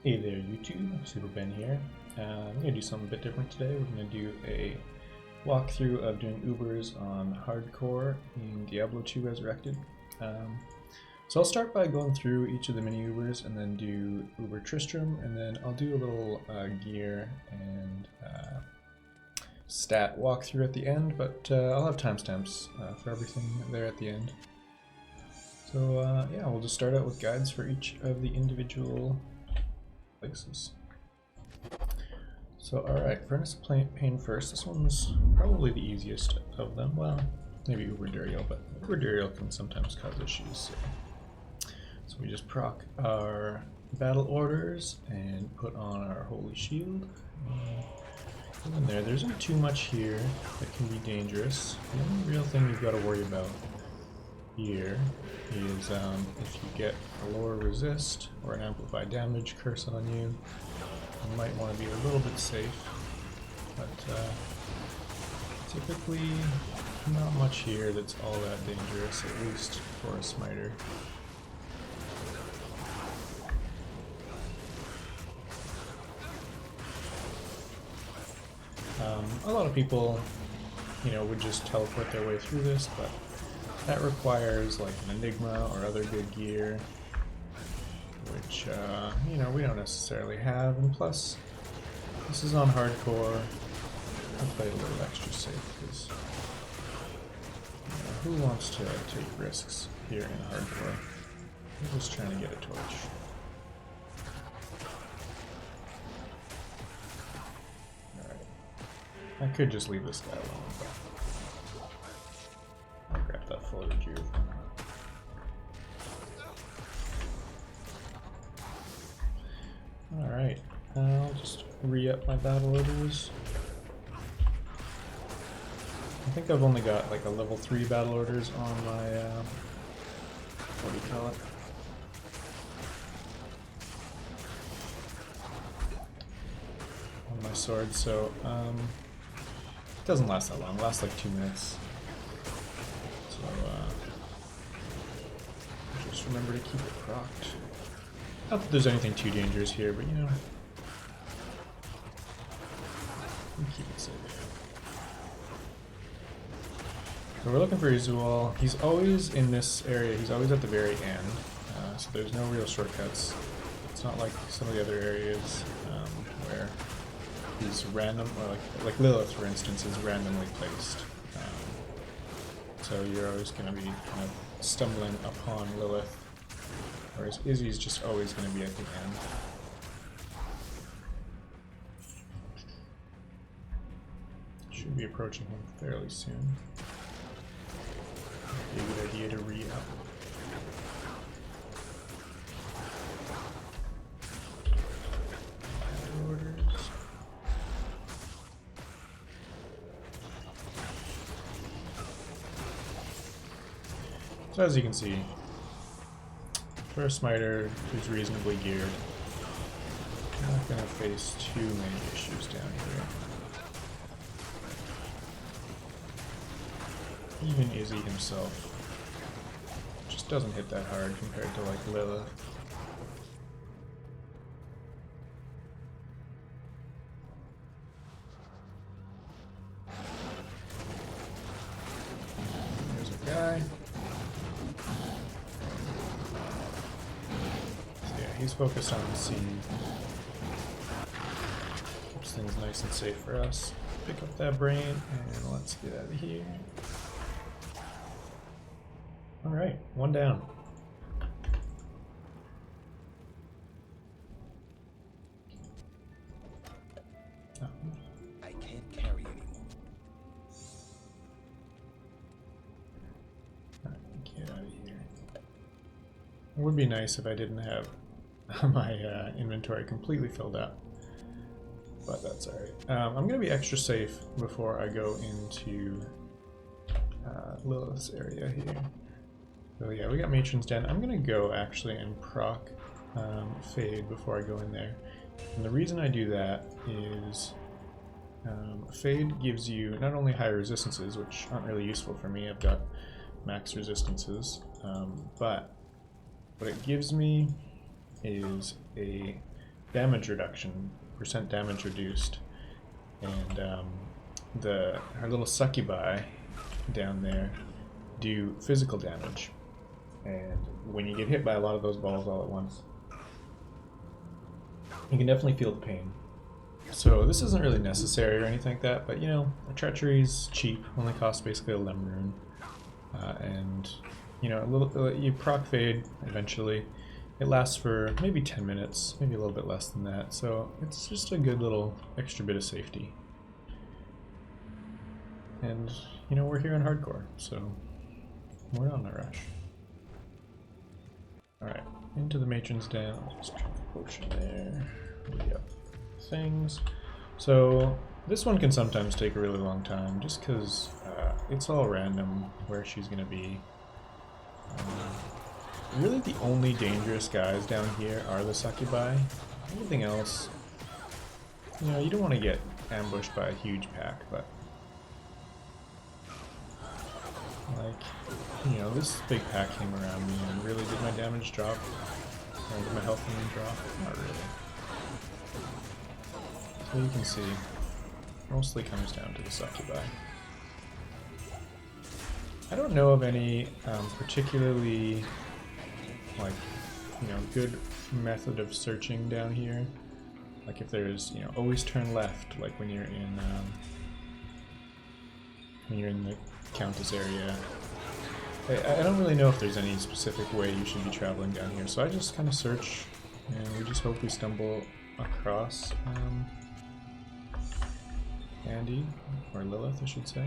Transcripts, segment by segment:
Hey there YouTube, Super Ben here. I'm going to do something a bit different today. We're going to do a walkthrough of doing Ubers on hardcore in Diablo 2 Resurrected. So I'll start by going through each of the mini Ubers and then do Uber Tristram, and then I'll do a little gear and stat walkthrough at the end, but I'll have timestamps for everything there at the end. So yeah, we'll just start out with guides for each of the individual places. So alright, Furnace of Pain first. This one's probably the easiest of them. Well, maybe Uber Duriel, but Uber Duriel can sometimes cause issues. So we just proc our battle orders and put on our holy shield. In there isn't too much here that can be dangerous. The only real thing you've got to worry about here is if you get a lower resist or an amplified damage curse on you, you might want to be a little bit safe, but typically not much here that's all that dangerous, at least for a smiter. A lot of people, would just teleport their way through this, but that requires like an Enigma or other good gear, which, we don't necessarily have, and plus, this is on hardcore. I played a little extra safe, because who wants to take risks here in hardcore? I'm just trying to get a torch. I could just leave this guy alone, but I'll grab that full rejuve. Alright, I'll just re-up my battle orders. I think I've only got like a level 3 battle orders on my, what do you call it? On my sword, so, it doesn't last that long. It lasts like 2 minutes. So, just remember to keep it procced. Not that there's anything too dangerous here, but we keep it safe. So we're looking for Izual. He's always in this area. He's always at the very end. So there's no real shortcuts. It's not like some of the other areas where he's random, or like Lilith, for instance, is randomly placed. So you're always going to be kind of stumbling upon Lilith, whereas Izzy's just always going to be at the end. Should be approaching him fairly soon. Be a good idea to re-up. So as you can see, for a smiter who's reasonably geared, I'm not going to face too many issues down here. Even Izzy himself just doesn't hit that hard compared to like Lilith. There's a guy. He's focused on the sea. Keeps things nice and safe for us. Pick up that brain and let's get out of here. Alright, one down. Oh. I can't carry anymore. Alright, get out of here. It would be nice if I didn't have my inventory completely filled up, but that's alright. I'm going to be extra safe before I go into Lilith's area here. So yeah, we got Matron's Den. I'm going to go actually and proc Fade before I go in there. And the reason I do that is Fade gives you not only higher resistances, which aren't really useful for me, I've got max resistances, but what it gives me is a damage reduction, percent damage reduced, and our little succubi down there do physical damage. And when you get hit by a lot of those balls all at once, you can definitely feel the pain. So this isn't really necessary or anything like that, but you know, a treachery's cheap, only costs basically a lem rune, and you know, you proc fade eventually. It lasts for maybe 10 minutes, maybe a little bit less than that, so it's just a good little extra bit of safety. And you know, we're here in hardcore, so we're on the rush. Alright, into the matron's den. I'll just drink a potion there. Yep. Things. So this one can sometimes take a really long time just because it's all random where she's going to be. Really the only dangerous guys down here are the succubi. Anything else, you know, you don't want to get ambushed by a huge pack, but like, you know, this big pack came around me and really did my damage drop? Or did my health drop? Not really. So you can see, mostly comes down to the succubi. I don't know of any particularly, like, you know, good method of searching down here. Like if there's, you know, always turn left, like when you're in the Countess area. I don't really know if there's any specific way you should be traveling down here, so I just kind of search, and we just hope we stumble across Andy, or Lilith, I should say.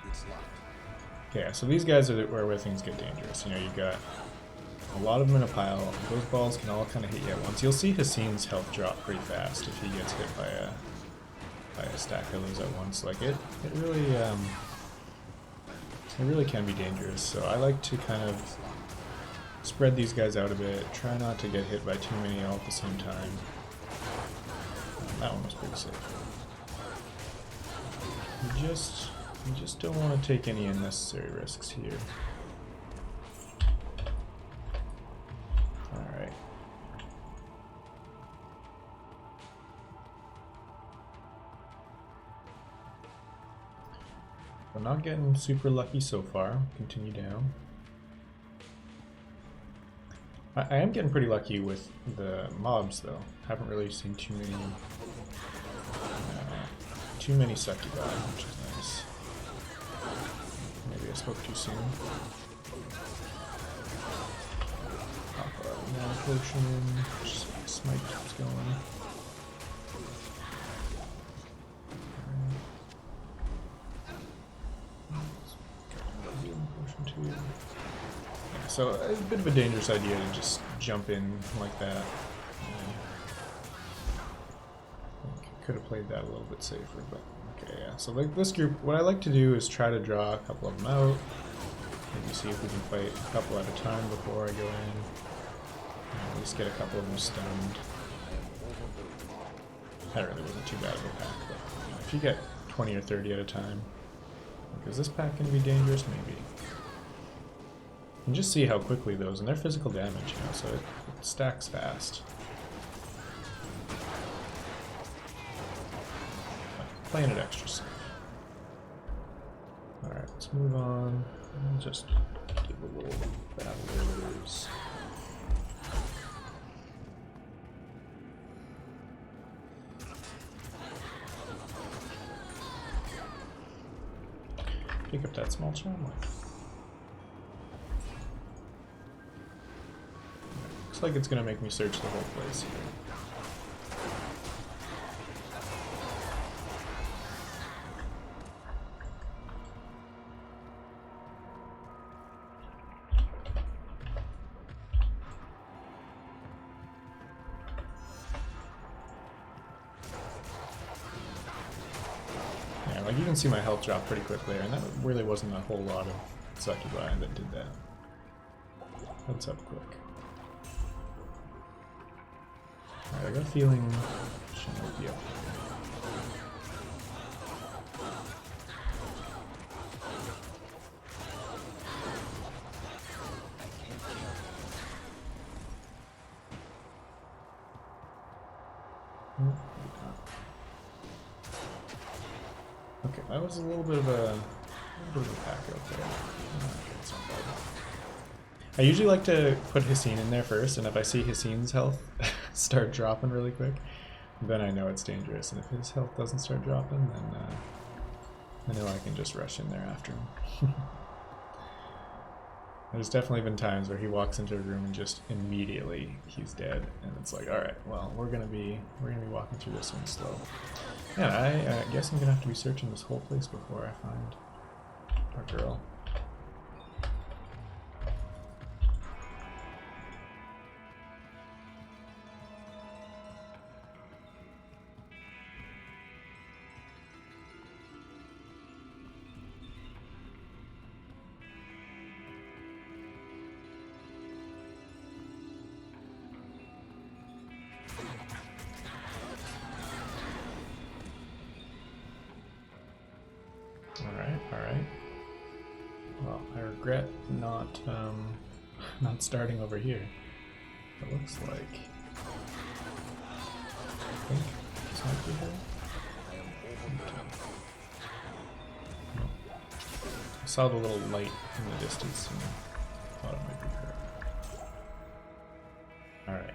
It's locked. Okay, so these guys are where things get dangerous. You know, you've got a lot of them in a pile. Those balls can all kind of hit you at once. You'll see Hassein's health drop pretty fast if he gets hit by a stack of those at once. Like it really can be dangerous. So I like to kind of spread these guys out a bit. Try not to get hit by too many all at the same time. That one was pretty safe. You just don't want to take any unnecessary risks here. Alright. I'm not getting super lucky so far. Continue down. I am getting pretty lucky with the mobs though. Haven't really seen too many succubi, which is nice. Maybe I spoke too soon. Pop a mana potion. Just smite keeps going. So a bit of a dangerous idea to just jump in like that. I could have played that a little bit safer, but okay, yeah. So like this group, what I like to do is try to draw a couple of them out. Maybe see if we can fight a couple at a time before I go in. At least get a couple of them stunned. That really wasn't too bad of a pack, but you know, if you get 20 or 30 at a time, like, is this pack going to be dangerous? Maybe. And just see how quickly those, and they're physical damage, you know, so it stacks fast. But playing it extra safe. Alright, let's move on. And just give a little battlers. Pick up that small charm life. Looks like it's gonna make me search the whole place here. Yeah, like you can see my health drop pretty quick there, and that really wasn't a whole lot of succubi that did that. Heads up quick. Alright, I got a feeling she might be up there. Okay, that was a little bit of a pack out there. It's not bad. I usually like to put Hissine in there first, and if I see Hissine's health start dropping really quick, then I know it's dangerous. And if his health doesn't start dropping, then I know I can just rush in there after him. There's definitely been times where he walks into a room and just immediately he's dead, and it's like, all right, well, we're gonna be walking through this one slow. Yeah, I guess I'm gonna have to be searching this whole place before I find our girl. Alright. Well, I regret not starting over here. It looks like I think this might be her. No. I saw the little light in the distance and thought it might be her. Alright.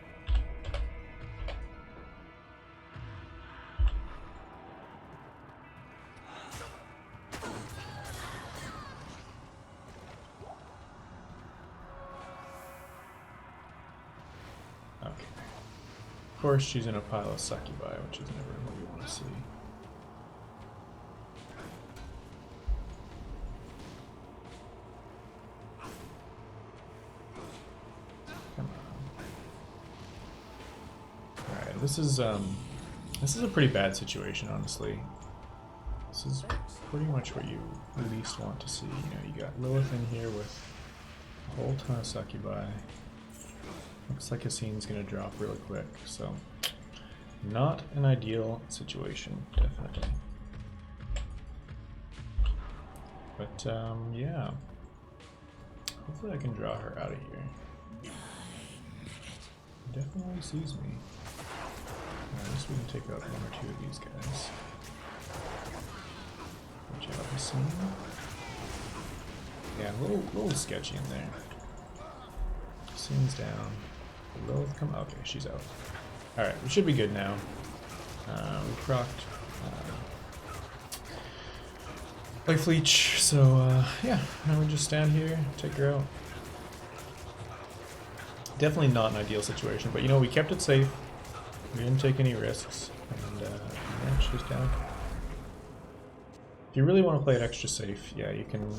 Of course, she's in a pile of succubi, which is never what you want to see. Come on. Alright, this is a pretty bad situation, honestly. This is pretty much what you least want to see. You know, you got Lilith in here with a whole ton of succubi. Looks like Hissine's gonna drop really quick, so not an ideal situation, definitely. But yeah, hopefully I can draw her out of here. She definitely sees me. I guess we can take out one or two of these guys. Watch out, Hissine. Yeah, a little sketchy in there. Hissine's down. Lilith come. Okay, she's out. Alright, we should be good now. We procced Life Leech, so yeah, now we just stand here, take her out. Definitely not an ideal situation, but you know, we kept it safe. We didn't take any risks, and yeah, she's down. If you really want to play it extra safe, yeah, you can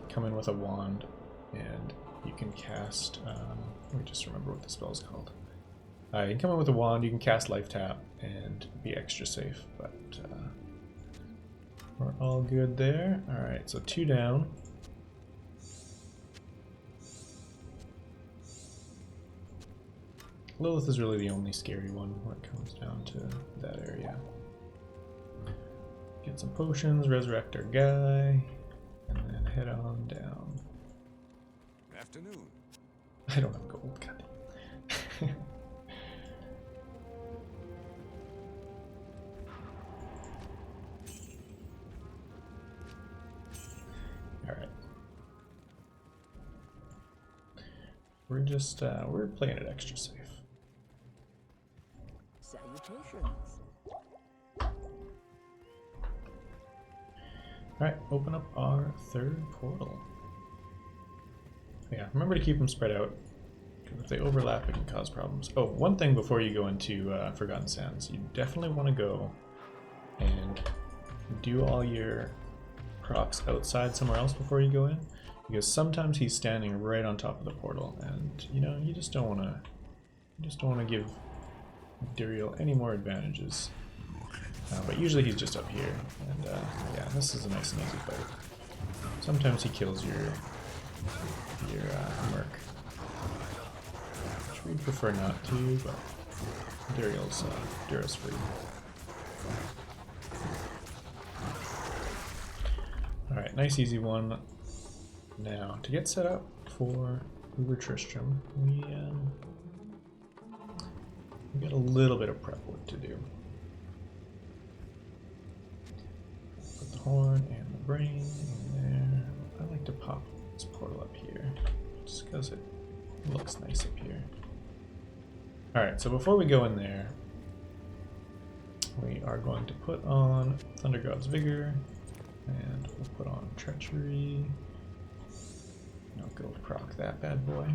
come in with a wand, and you can cast. Let me just remember what the spell is called. You can come in with a wand, you can cast Life Tap, and be extra safe, but we're all good there. Alright, so 2 down. Lilith is really the only scary one when it comes down to that area. Get some potions, resurrect our guy, and then head on down. Afternoon. I don't have gold, god. Alright. We're just, we're playing it extra safe. Salutations. Alright, open up our 3rd portal. Yeah, remember to keep them spread out, because if they overlap it can cause problems. Oh, one thing before you go into Forgotten Sands, you definitely want to go and do all your procs outside somewhere else before you go in, because sometimes he's standing right on top of the portal, and you know, you just don't want to give Duriel any more advantages. But usually he's just up here, and yeah, this is a nice and easy fight. Sometimes he kills your merc, which we'd prefer not to, but Duriel's Duress free. Alright, nice easy one. Now, to get set up for Tristram, We got a little bit of prep work to do. Put the horn and the brain in there. I like to pop this portal up here, just because it looks nice up here. Alright, so before we go in there, we are going to put on Thunder God's Vigor, and we'll put on Treachery. And I'll go proc that bad boy.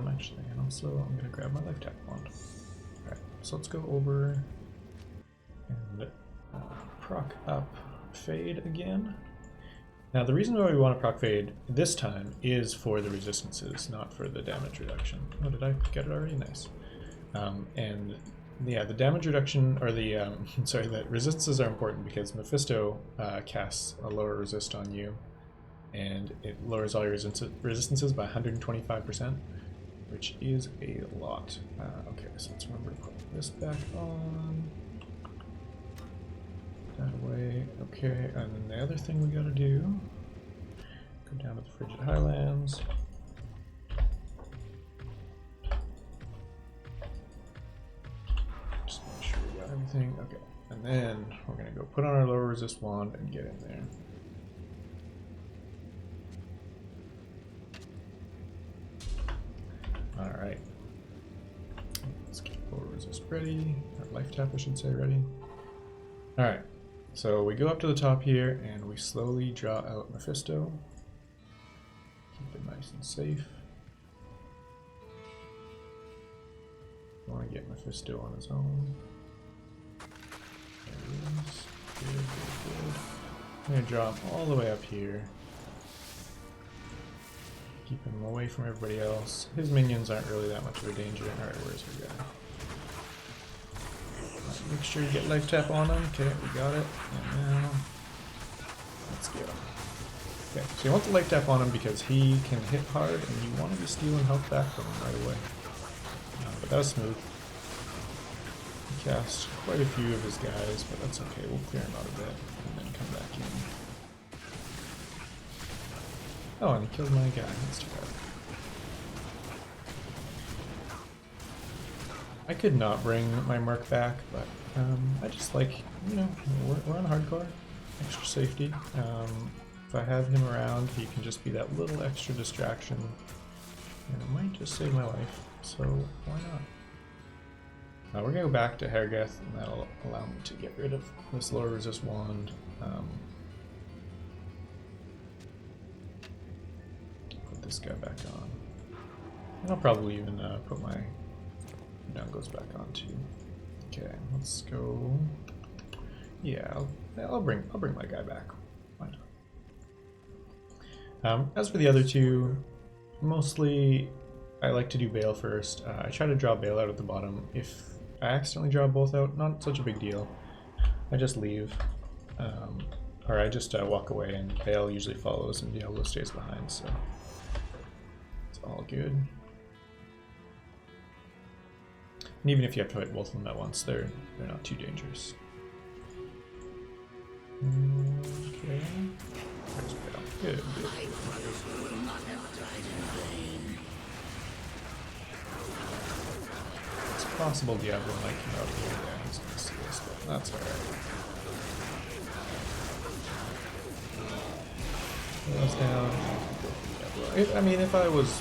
Actually, and also I'm going to grab my Life Tap Wand. Alright, so let's go over and proc up Fade again. Now the reason why we want to proc Fade this time is for the resistances, not for the damage reduction. Oh, did I get it already? Nice. And yeah, the damage reduction, or the, sorry, the resistances are important because Mephisto casts a lower resist on you, and it lowers all your resistances by 125%, which is a lot. Okay, so let's remember to put this back on. That away. Okay, and then the other thing we gotta do, go down to the Frigid Highlands. Just make sure we got everything. Okay, and then we're gonna go put on our lower resist wand and get in there. Alright. Let's get lower resist ready. Or life tap, I should say, ready. Alright. So we go up to the top here and we slowly draw out Mephisto. Keep it nice and safe. I want to get Mephisto on his own. There he is. Good, good, good. I'm going to draw him all the way up here. Keep him away from everybody else. His minions aren't really that much of a danger. Alright, where's your guy? Make sure you get life tap on him. Okay, we got it. And now, let's go. Okay, so you want the life tap on him because he can hit hard and you want to be stealing health back from him right away. But that was smooth. He cast quite a few of his guys, but that's okay. We'll clear him out a bit and then come back in. Oh, and he killed my guy. That's too bad. I could not bring my merc back, but I just like, you know, we're on hardcore, extra safety. If I have him around, he can just be that little extra distraction, and it might just save my life, so why not? Now we're going to go back to Hergeth, and that'll allow me to get rid of this lower resist wand. Put this guy back on. And I'll probably even put my down goes back on too. Okay, let's go. Yeah, I'll bring my guy back. Why not? As for the other two, mostly I like to do Baal first. I try to draw Baal out at the bottom. If I accidentally draw both out, not such a big deal. I just leave, or I just walk away, and Baal usually follows, and Diablo stays behind. So it's all good. And even if you have to fight both of them at once, they're not too dangerous. Okay. There's Baal. Good, good. It's possible Diablo might come out here. Yeah, he's gonna see this, but that's alright. That's down. I mean, if I was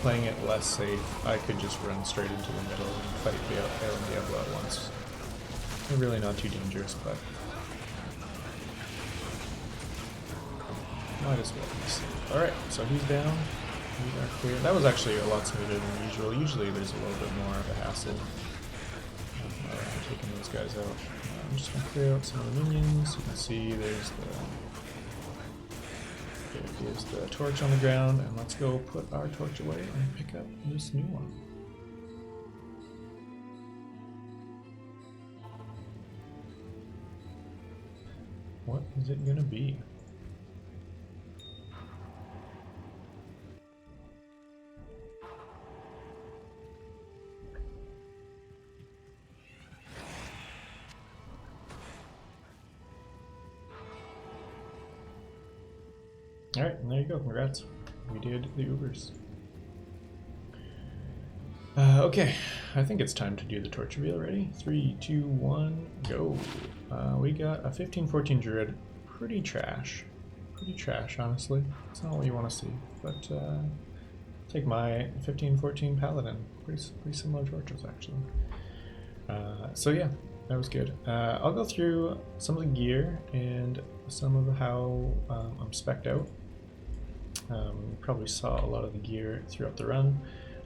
playing it less safe, I could just run straight into the middle and fight Baal and Diablo at once. They're really not too dangerous, but might as well be safe. Alright, so he's down. We are clear. That was actually a lot smoother than usual. Usually there's a little bit more of a hassle taking those guys out. I'm just going to clear out some of the minions. You can see there's the torch on the ground, and let's go put our torch away and pick up this new one. What is it gonna be? Alright, and there you go, congrats. We did the Ubers. Okay, I think it's time to do the torch reveal. Ready? 3, 2, 1, go. We got a 1514 druid. Pretty trash. Pretty trash, honestly. It's not what you want to see. But take my 1514 paladin. Pretty similar torches, actually. So yeah, that was good. I'll go through some of the gear and some of how I'm spec'd out. You probably saw a lot of the gear throughout the run.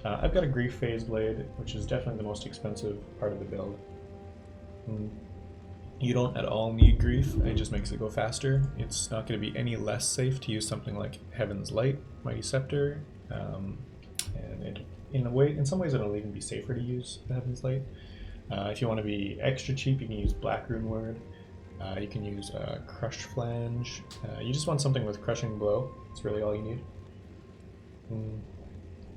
I've got a Grief Phase Blade, which is definitely the most expensive part of the build. You don't at all need Grief, it just makes it go faster. It's not going to be any less safe to use something like Heaven's Light, Mighty Scepter, and in some ways it'll even be safer to use the Heaven's Light. If you want to be extra cheap, you can use Black Rune Word. You can use Crushed Flange. You just want something with Crushing Blow. That's really all you need.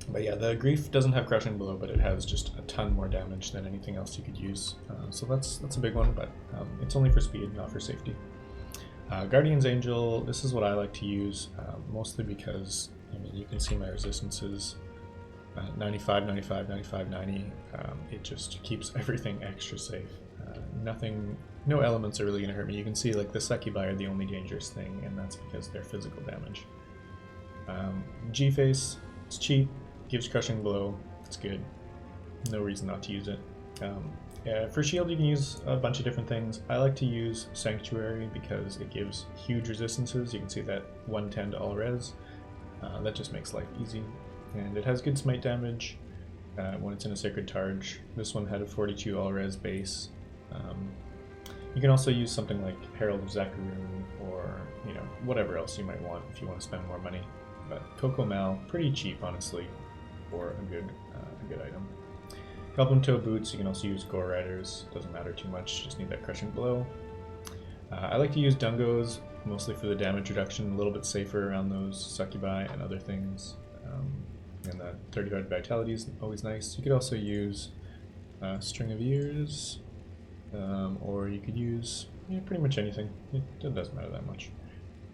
But yeah, the Grief doesn't have Crushing Blow, but it has just a ton more damage than anything else you could use. So that's a big one, but it's only for speed, not for safety. Guardian's Angel, this is what I like to use, mostly because, I mean, you can see my resistances. 95, 95, 95, 90. It just keeps everything extra safe. No elements are really going to hurt me. You can see like the Succubi are the only dangerous thing, and that's because they're physical damage. G-Face, it's cheap, gives Crushing Blow, it's good. No reason not to use it. For shield you can use a bunch of different things. I like to use Sanctuary because it gives huge resistances. You can see that 110 to all res. That just makes life easy. And it has good smite damage when it's in a Sacred Targe. This one had a 42 all res base. You can also use something like Herald of Zakarum or whatever else you might want if you want to spend more money. But Coco Mal, pretty cheap honestly for a good item. Goblin Toe Boots, you can also use Gore Riders, doesn't matter too much, just need that Crushing Blow. I like to use Dungos, mostly for the damage reduction, a little bit safer around those Succubi and other things. And that 35 Vitality is always nice. You could also use String of Ears, or you could use pretty much anything. It doesn't matter that much.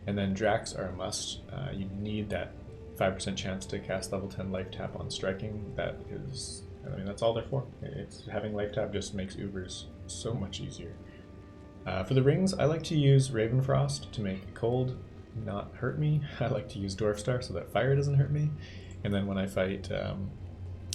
And then Drax are a must. You need that 5% chance to cast level 10 Life Tap on striking. That's all they're for. Having Life Tap just makes Ubers so much easier. For the rings, I like to use Ravenfrost to make cold not hurt me. I like to use Dwarf Star so that fire doesn't hurt me. And then when I fight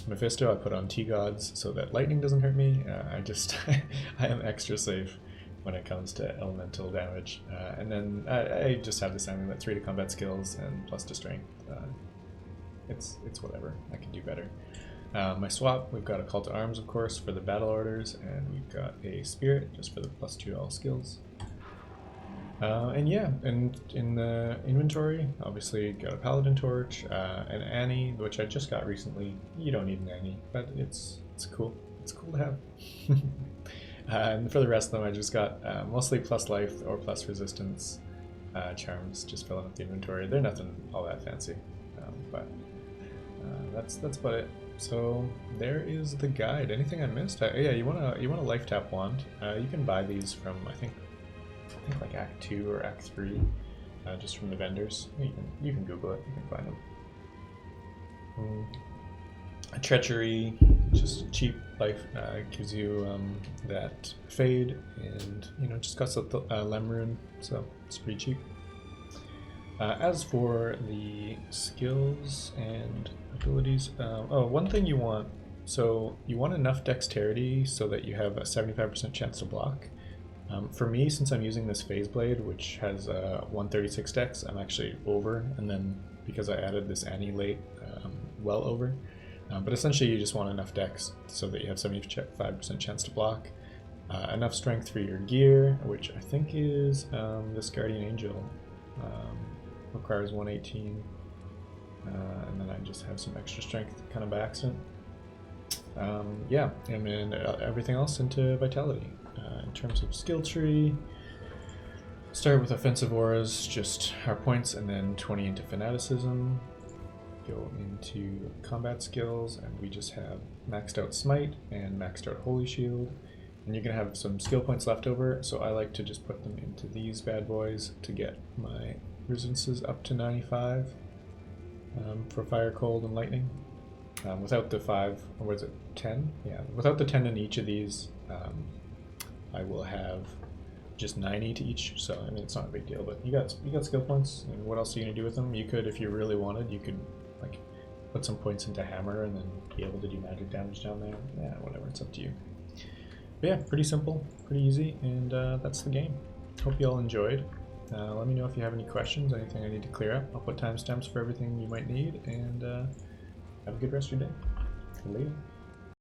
Mephisto, I put on T-Gods so that lightning doesn't hurt me. I am extra safe when it comes to elemental damage. And then I just have this amulet, 3 to combat skills and plus to strength. It's whatever, I can do better. My swap, we've got a Call to Arms, of course, for the battle orders, and we've got a Spirit just for the plus 2 to all skills. And in the inventory, obviously got a Paladin Torch, an Annie, which I just got recently. You don't need an Annie, but it's cool. It's cool to have. And for the rest of them, I just got mostly plus life or plus resistance charms, just filling up the inventory. They're nothing all that fancy, but that's about it. So there is the guide. Anything I missed? Yeah, you want a life tap wand. You can buy these from I think like Act 2 or Act 3, just from the vendors. You can Google it. You can find them. A Treachery, just cheap life, gives you that fade, and just costs a Lem rune, so it's pretty cheap. As for the skills and abilities, one thing you want, so you want enough dexterity so that you have a 75% chance to block. For me, since I'm using this Phase Blade, which has 136 dex, I'm actually over, and then because I added this Annie late, well over. But essentially you just want enough dex so that you have 75% chance to block. Enough strength for your gear, which I think is this Guardian Angel. Requires 118. And then I just have some extra strength kind of by accident. Yeah, and then everything else into Vitality. In terms of skill tree, start with offensive auras, just our points, and then 20 into fanaticism. Go into combat skills, and we just have maxed out smite and maxed out holy shield. And you're gonna have some skill points left over, so I like to just put them into these bad boys to get my resistances up to 95 for fire, cold, and lightning. Without the 5, or was it 10? Yeah, without the 10 in each of these, I will have just 90 to each. So I mean, it's not a big deal. But you got skill points, and what else are you gonna do with them? You could, if you really wanted, you could like put some points into hammer and then be able to do magic damage down there. Yeah, whatever. It's up to you. But yeah, pretty simple, pretty easy, and that's the game. Hope you all enjoyed. Let me know if you have any questions, anything I need to clear up. I'll put timestamps for everything you might need, and have a good rest of your day. Later.